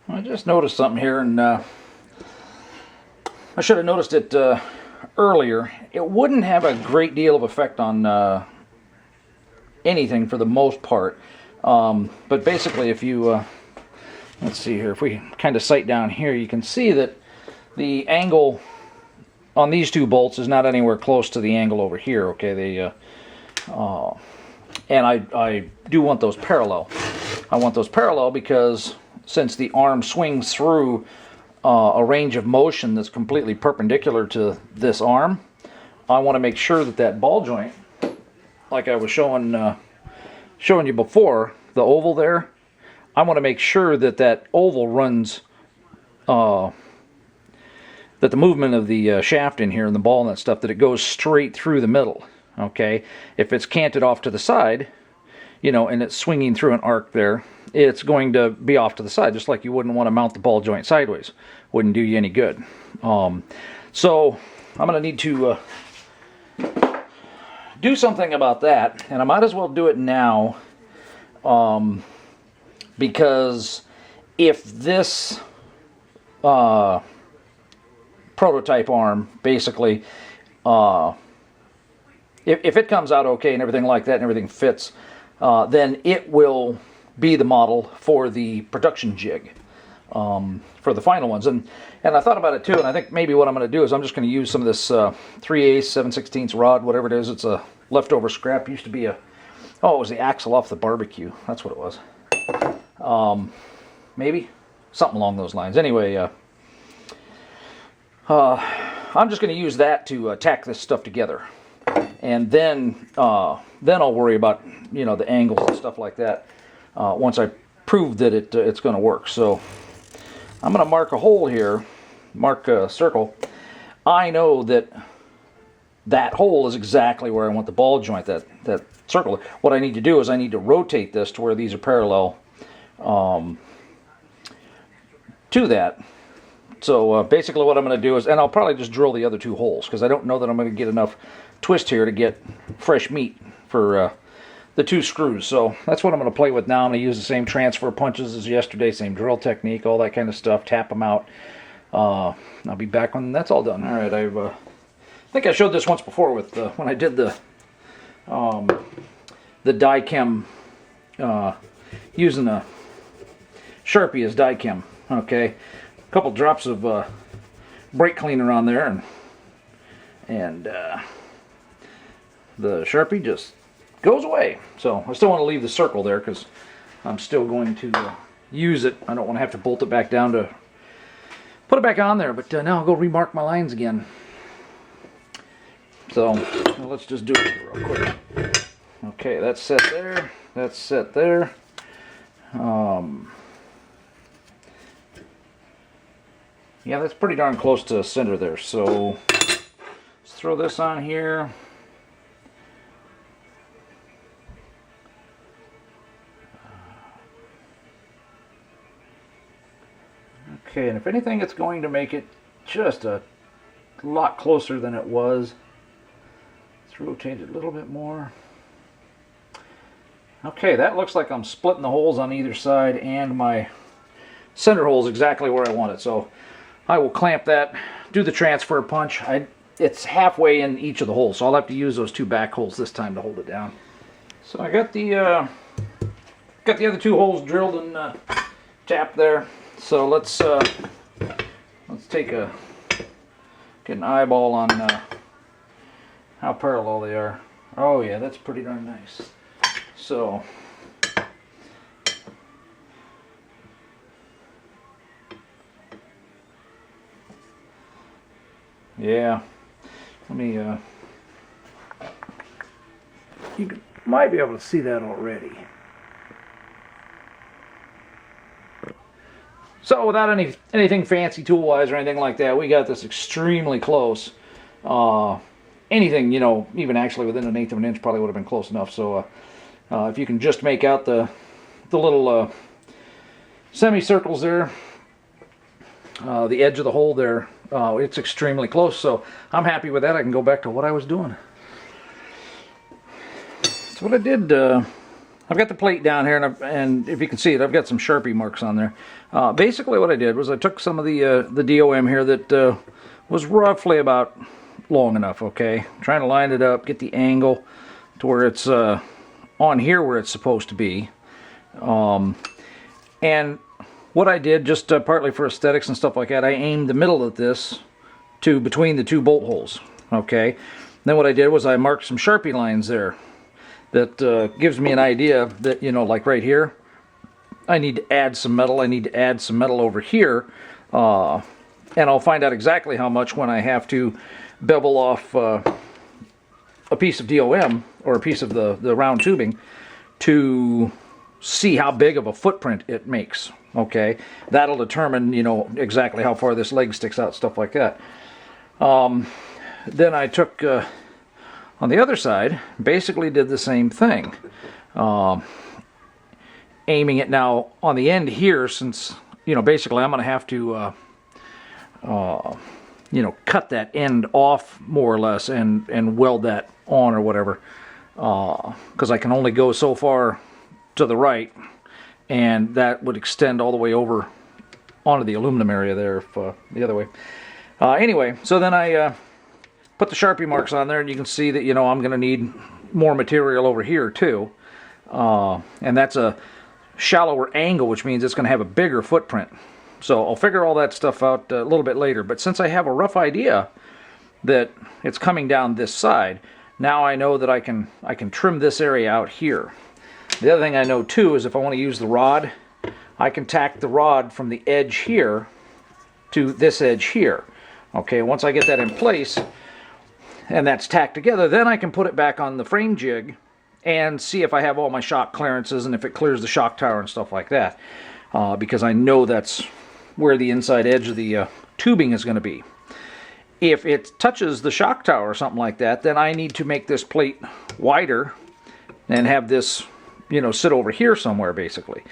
I just noticed something here, and I should have noticed it earlier. It wouldn't have a great deal of effect on anything for the most part. But basically, if you, let's see here, if we kind of sight down here, you can see that the angle on these two bolts is not anywhere close to the angle over here, okay? And I do want those parallel. I want those parallel because since the arm swings through a range of motion that's completely perpendicular to this arm, I want to make sure that that ball joint, like I was showing you before, the oval there, I want to make sure that that oval runs, that the movement of the shaft in here and the ball and that stuff, that it goes straight through the middle, okay? If it's canted off to the side, you know, and it's swinging through an arc there, it's going to be off to the side, just like you wouldn't want to mount the ball joint sideways. Wouldn't do you any good. So I'm going to need to do something about that, and I might as well do it now, because if this prototype arm, basically, if it comes out okay and everything like that and everything fits, then it will be the model for the production jig, for the final ones. And I thought about it too, and I think maybe what I'm going to do is I'm just going to use some of this 3/8, 7/16 rod, whatever it is. It's a leftover scrap. Used to be it was the axle off the barbecue. That's what it was. Maybe something along those lines. Anyway, I'm just going to use that to tack this stuff together, and then I'll worry about, you know, the angles and stuff like that once I prove that it's going to work. So I'm going to mark a hole here, mark a circle. I know that that hole is exactly where I want the ball joint, that circle. What I need to do is I need to rotate this to where these are parallel to that. So basically what I'm going to do is, and I'll probably just drill the other two holes, because I don't know that I'm going to get enough twist here to get fresh meat for the two screws. So that's what I'm going to play with now. I'm going to use the same transfer punches as yesterday, same drill technique, all that kind of stuff, tap them out. I'll be back when that's all done. All right, I think I showed this once before with when I did the die chem, using a Sharpie as die chem. Okay, a couple drops of brake cleaner on there, and the Sharpie just goes away. So I still want to leave the circle there because I'm still going to use it. I don't want to have to bolt it back down to put it back on there, but now I'll go remark my lines again. So let's just do it real quick. Okay, that's set there. That's set there. Yeah, that's pretty darn close to center there. So let's throw this on here. Okay, and if anything, it's going to make it just a lot closer than it was. Let's rotate it a little bit more. Okay, that looks like I'm splitting the holes on either side, and my center hole is exactly where I want it. So I will clamp that, do the transfer punch. It's halfway in each of the holes, so I'll have to use those two back holes this time to hold it down. So I got the other two holes drilled and tapped there. So let's get an eyeball on how parallel they are. Oh yeah, that's pretty darn nice. So yeah, let me you might be able to see that already. So without anything fancy tool-wise or anything like that, we got this extremely close. Anything, you know, even actually within 1/8 of an inch probably would have been close enough. So if you can just make out the little semicircles there, the edge of the hole there, it's extremely close. So I'm happy with that. I can go back to what I was doing. So what I did I've got the plate down here, and if you can see it, I've got some Sharpie marks on there. Basically what I did was I took some of the DOM here that was roughly about long enough, okay? Trying to line it up, get the angle to where it's on here where it's supposed to be. And what I did, just partly for aesthetics and stuff like that, I aimed the middle of this to between the two bolt holes, okay? Then what I did was I marked some Sharpie lines there. That gives me an idea that, you know, like right here, I need to add some metal. I need to add some metal over here. And I'll find out exactly how much when I have to bevel off a piece of DOM or a piece of the round tubing to see how big of a footprint it makes. Okay, that'll determine, you know, exactly how far this leg sticks out, stuff like that. Then I took... on the other side, basically did the same thing. Aiming it now on the end here, since, you know, basically I'm going to have to, you know, cut that end off more or less and weld that on or whatever. Because I can only go so far to the right, and that would extend all the way over onto the aluminum area there, if, the other way. Anyway, so then I... put the Sharpie marks on there, and you can see that, you know, I'm going to need more material over here too. And that's a shallower angle, which means it's going to have a bigger footprint. So I'll figure all that stuff out a little bit later. But since I have a rough idea that it's coming down this side, now I know that I can trim this area out here. The other thing I know too is if I want to use the rod, I can tack the rod from the edge here to this edge here. Okay, once I get that in place, and that's tacked together, then I can put it back on the frame jig and see if I have all my shock clearances and if it clears the shock tower and stuff like that. Because I know that's where the inside edge of the tubing is going to be. If it touches the shock tower or something like that, then I need to make this plate wider and have this, you know, sit over here somewhere basically.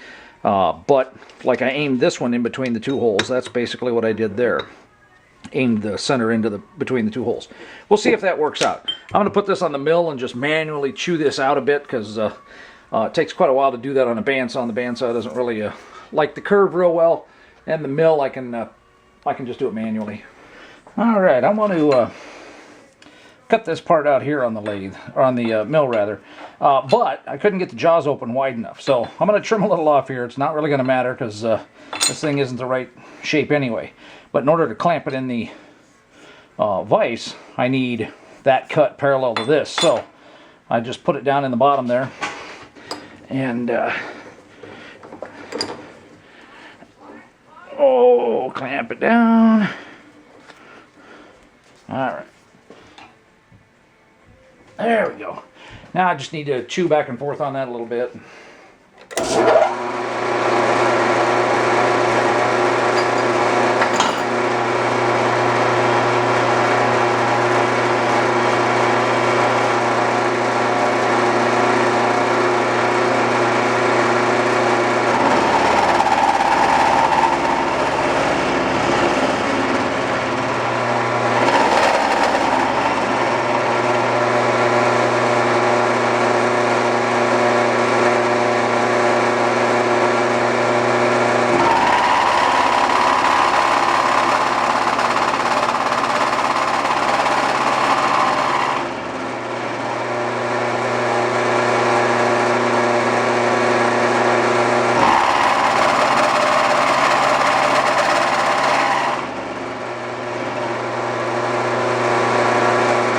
But like I aimed this one in between the two holes, that's basically what I did there. Aimed the center into between the two holes. We'll see if that works out. I'm going to put this on the mill and just manually chew this out a bit, because it takes quite a while to do that on a bandsaw. The bandsaw doesn't really like the curve real well, and the mill I can just do it manually. All right, I want to cut this part out here on the lathe, or on the mill rather, but I couldn't get the jaws open wide enough, so I'm going to trim a little off here. It's not really going to matter because this thing isn't the right shape anyway. But in order to clamp it in the vise, I need that cut parallel to this. So I just put it down in the bottom there, and clamp it down. All right, there we go. Now I just need to chew back and forth on that a little bit.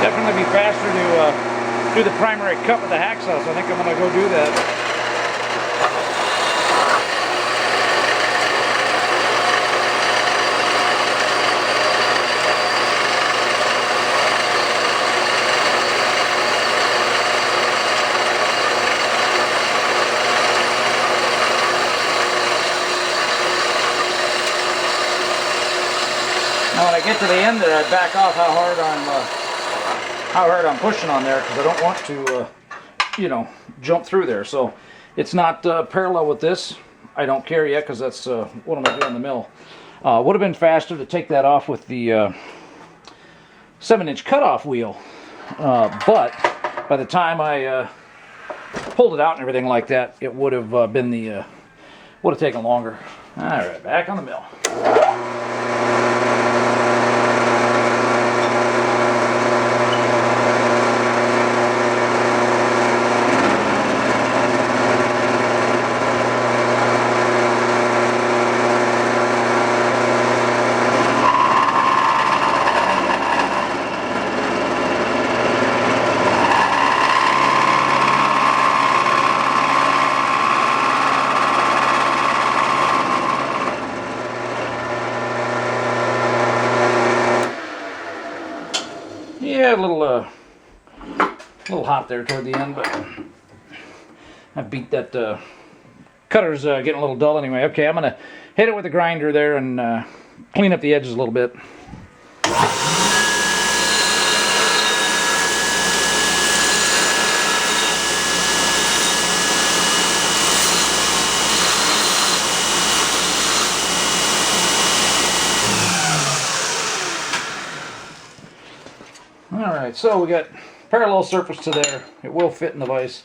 Definitely be faster to do the primary cut with the hacksaw, so I think I'm going to go do that. Now when I get to the end there, I back off how hard I'm pushing on there, because I don't want to, you know, jump through there. So it's not parallel with this. I don't care yet, because that's what I'm going to do on the mill. Would have been faster to take that off with the 7-inch cutoff wheel. But by the time I pulled it out and everything like that, it would have been the would have taken longer. All right, back on the mill. Yeah, a little hot there toward the end, but I beat that. Cutter's getting a little dull anyway. Okay, I'm gonna hit it with the grinder there and clean up the edges a little bit. Alright, so we got parallel surface to there. It will fit in the vise.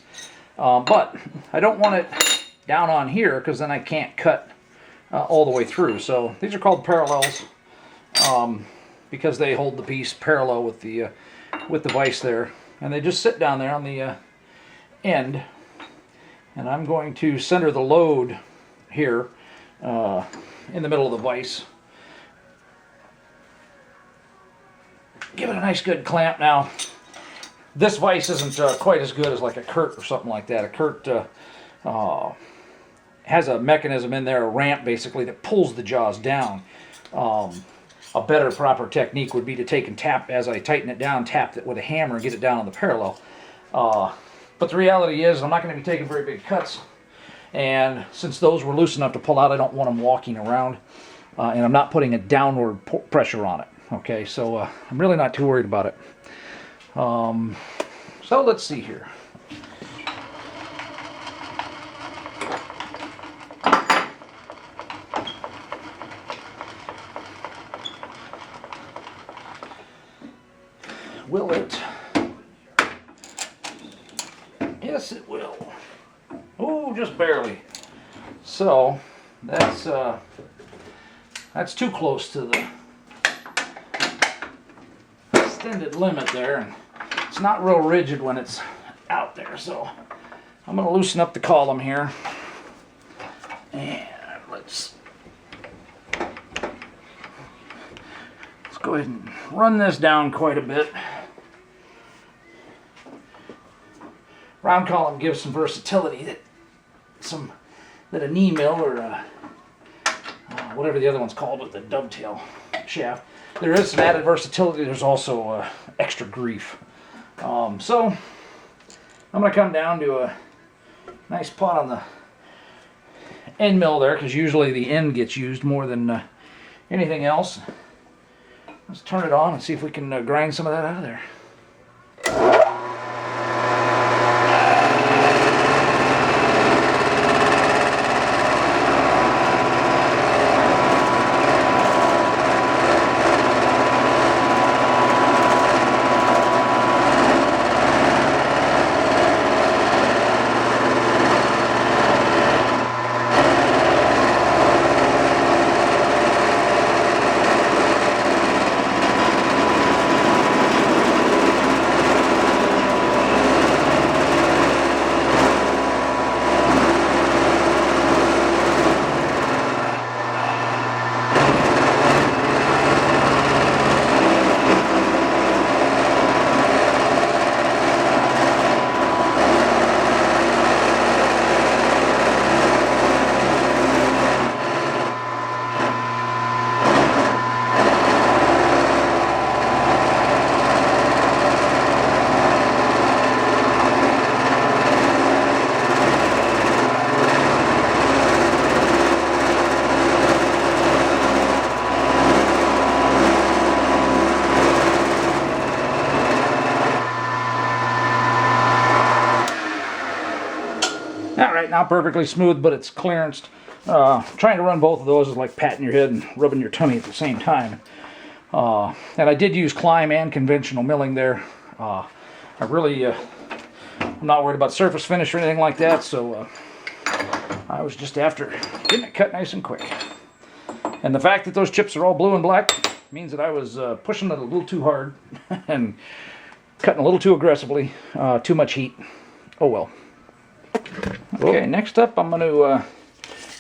But I don't want it down on here because then I can't cut all the way through. So these are called parallels because they hold the piece parallel with the vise there. And they just sit down there on the end. And I'm going to center the load here in the middle of the vise. Give it a nice good clamp. Now, this vise isn't quite as good as like a Kurt or something like that. A Kurt has a mechanism in there, a ramp basically, that pulls the jaws down. A better, proper technique would be to take and tap, as I tighten it down, tap it with a hammer and get it down on the parallel. But the reality is I'm not going to be taking very big cuts. And since those were loose enough to pull out, I don't want them walking around. And I'm not putting a downward pressure on it. Okay, so I'm really not too worried about it. So let's see here. Will it? Yes, it will. Oh, just barely. So that's too close to the extended limit there, and it's not real rigid when it's out there, so I'm going to loosen up the column here, and let's go ahead and run this down quite a bit. Round column gives some versatility that a knee mill or whatever the other one's called with the dovetail shaft. There is some added versatility. There's also extra grief. So I'm going to come down to a nice pot on the end mill there, because usually the end gets used more than anything else. Let's turn it on and see if we can grind some of that out of there. Alright, now perfectly smooth, but it's clearanced. Trying to run both of those is like patting your head and rubbing your tummy at the same time. And I did use climb and conventional milling there. I really I'm not worried about surface finish or anything like that, so I was just after getting it cut nice and quick. And the fact that those chips are all blue and black means that I was pushing it a little too hard and cutting a little too aggressively. Too much heat. Oh well. Okay, next up I'm going to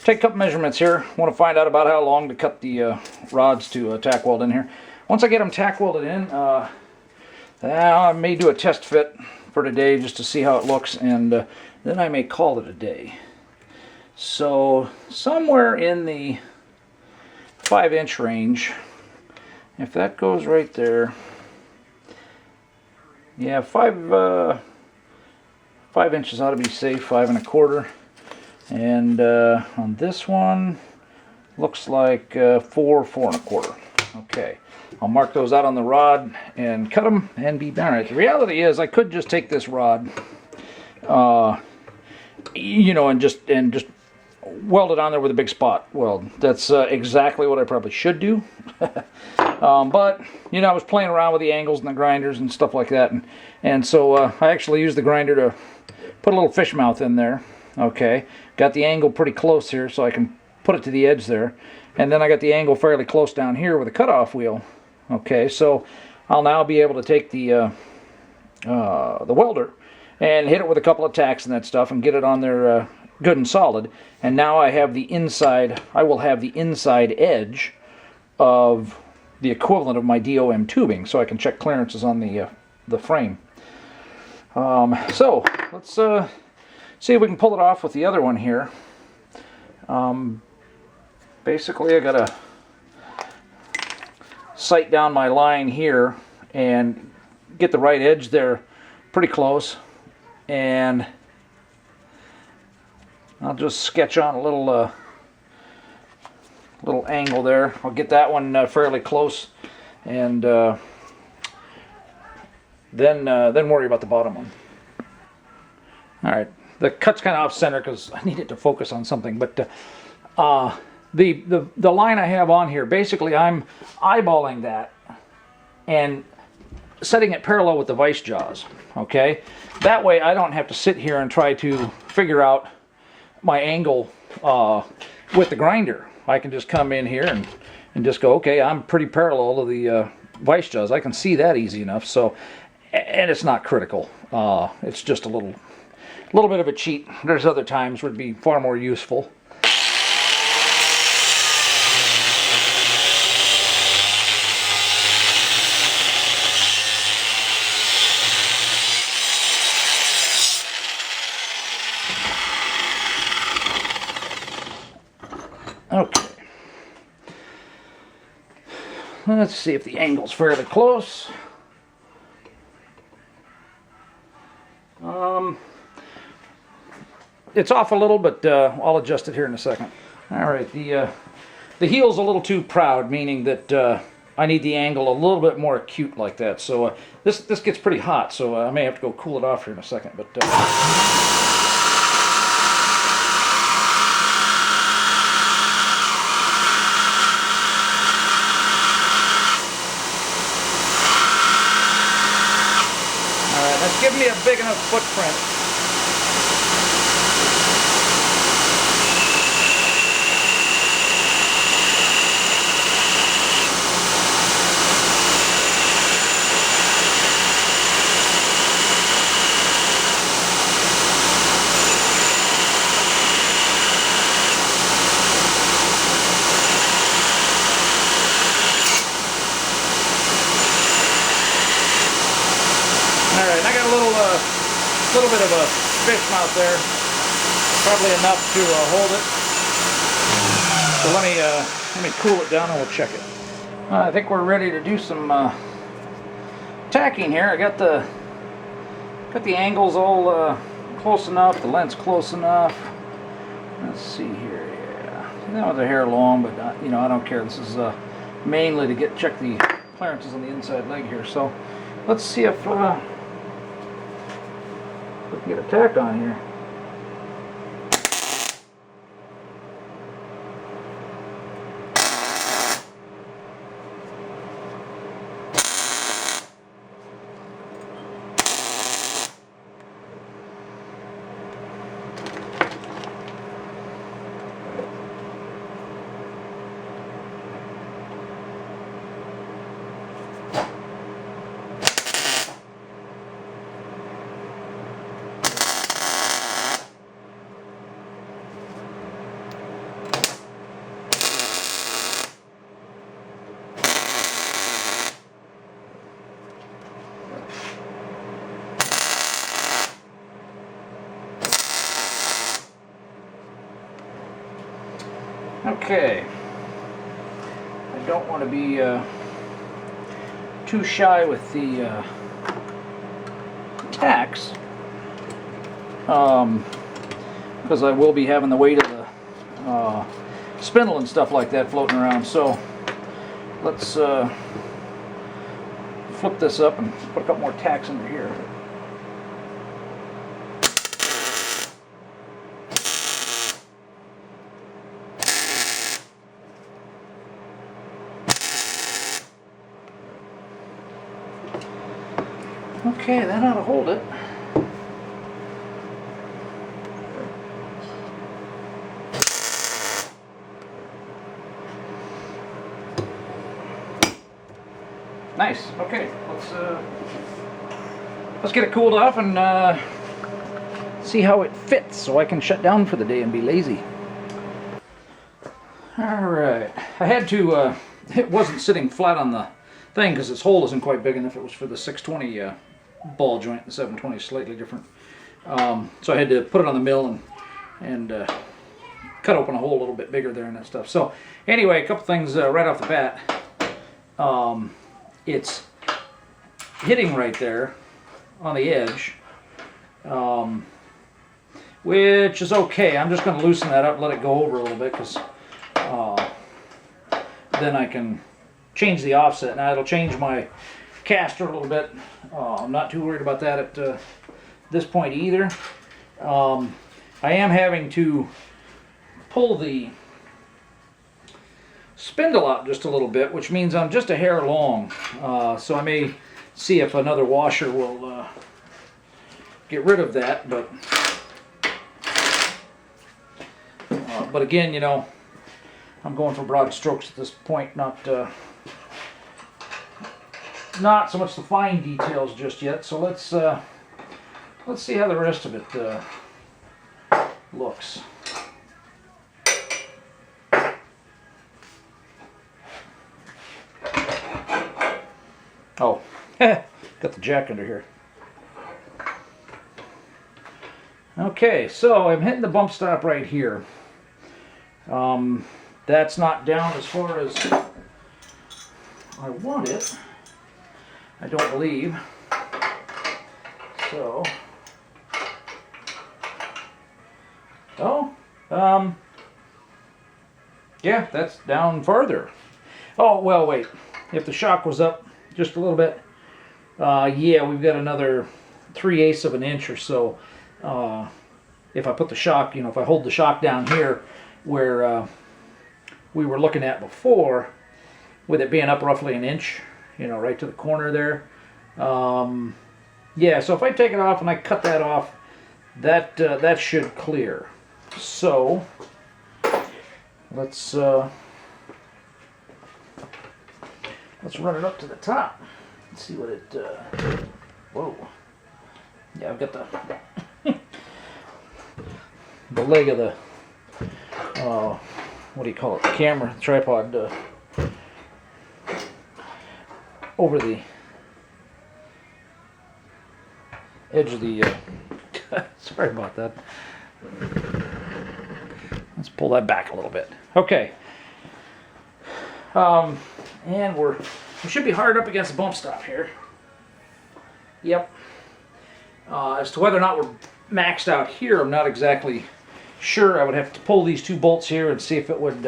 take a couple measurements here. I want to find out about how long to cut the rods to tack weld in here. Once I get them tack welded in, I may do a test fit for today just to see how it looks, and then I may call it a day. So somewhere in the 5-inch range, if that goes right there, yeah, 5 inches ought to be safe, 5 1/4. And on this one, looks like 4 1/4. Okay, I'll mark those out on the rod and cut them and be done. The reality is, I could just take this rod, you know, and just weld it on there with a big spot weld. That's exactly what I probably should do. But you know, I was playing around with the angles and the grinders and stuff like that, and so I actually used the grinder to put a little fish mouth in there. Okay, got the angle pretty close here, so I can put it to the edge there, and then I got the angle fairly close down here with a cutoff wheel. Okay, so I'll now be able to take the welder and hit it with a couple of tacks and that stuff and get it on there good and solid. And now I have the inside, I will have the inside edge of the equivalent of my DOM tubing, so I can check clearances on the frame. So let's see if we can pull it off with the other one here. Basically, I gotta sight down my line here and get the right edge there pretty close, and I'll just sketch on a little angle there. I'll get that one fairly close, and then worry about the bottom one. All right, the cut's kind of off center because I need it to focus on something, but the line I have on here, basically I'm eyeballing that and setting it parallel with the vice jaws. Okay, that way I don't have to sit here and try to figure out my angle with the grinder. I can just come in here and just go, okay, I'm pretty parallel to the vice jaws. I can see that easy enough. So, and it's not critical. It's just a little bit of a cheat. There's other times where it'd be far more useful. Okay. Let's see if the angle's fairly close. It's off a little, but I'll adjust it here in a second. All right, the heel's a little too proud, meaning that I need the angle a little bit more acute like that. So this gets pretty hot, so I may have to go cool it off here in a second. But that's giving me a big enough footprint. Alright, I got a little bit of a fish mouth there, probably enough to hold it. So let me cool it down and we'll check it. I think we're ready to do some tacking here. I got the angles all close enough, the length's close enough. Let's see here, yeah. That was a hair long, but you know, I don't care. This is mainly to check the clearances on the inside leg here. So let's see if we can get a tack on here. Okay. I don't want to be too shy with the tacks, because I will be having the weight of the spindle and stuff like that floating around. So let's flip this up and put a couple more tacks under here. Okay, that ought to hold it. Nice. Okay, let's get it cooled off and see how it fits, so I can shut down for the day and be lazy. All right, I had to. It wasn't sitting flat on the thing because this hole isn't quite big enough. It was for the 620 ball joint. The 720 is slightly different. So I had to put it on the mill and cut open a hole a little bit bigger there and that stuff. So anyway, a couple things right off the bat. It's hitting right there on the edge, which is okay. I'm just going to loosen that up and let it go over a little bit, because then I can change the offset. Now it'll change my caster a little bit. I'm not too worried about that at this point either. I am having to pull the spindle out just a little bit, which means I'm just a hair long. So I may see if another washer will get rid of that. But again, you know, I'm going for broad strokes at this point, not so much the fine details just yet. So let's see how the rest of it looks. Oh, got the jack under here. Okay, so I'm hitting the bump stop right here. That's not down as far as I want it, I don't believe. So, yeah, that's down further. Oh, well, wait. If the shock was up just a little bit, yeah, we've got another 3/8 of an inch or so. If I put the shock, you know, if I hold the shock down here where we were looking at before, with it being up roughly an inch, you know, right to the corner there. Yeah, so if I take it off and I cut that off, that should clear. So let's run it up to the top. Let's see what it. Whoa. Yeah, I've got the leg of the what do you call it? The camera, the tripod over the edge of the. Sorry about that. Let's pull that back a little bit. Okay. And we should be hard up against the bump stop here. Yep. As to whether or not we're maxed out here, I'm not exactly sure. I would have to pull these two bolts here and see if it would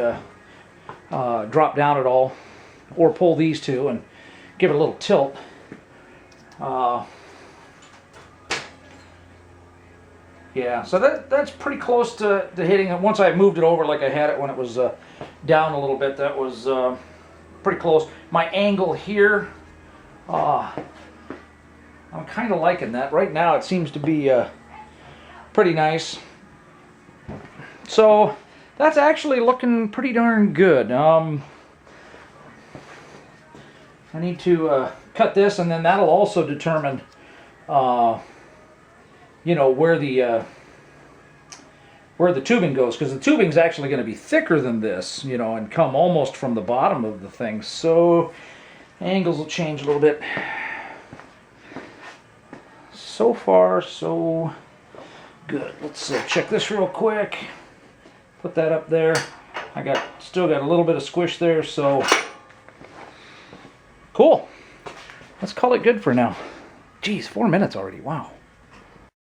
drop down at all, or pull these two and give it a little tilt. Yeah, so that's pretty close to hitting it. Once I moved it over like I had it when it was down a little bit, that was pretty close. My angle here, I'm kind of liking that. Right now it seems to be pretty nice. So that's actually looking pretty darn good. I need to cut this, and then that'll also determine you know, where the tubing goes, because the tubing's actually going to be thicker than this, you know, and come almost from the bottom of the thing. So angles will change a little bit. So far, so good. Let's check this real quick. Put that up there. Still got a little bit of squish there, so cool. Let's call it good for now. Geez, 4 minutes already. Wow.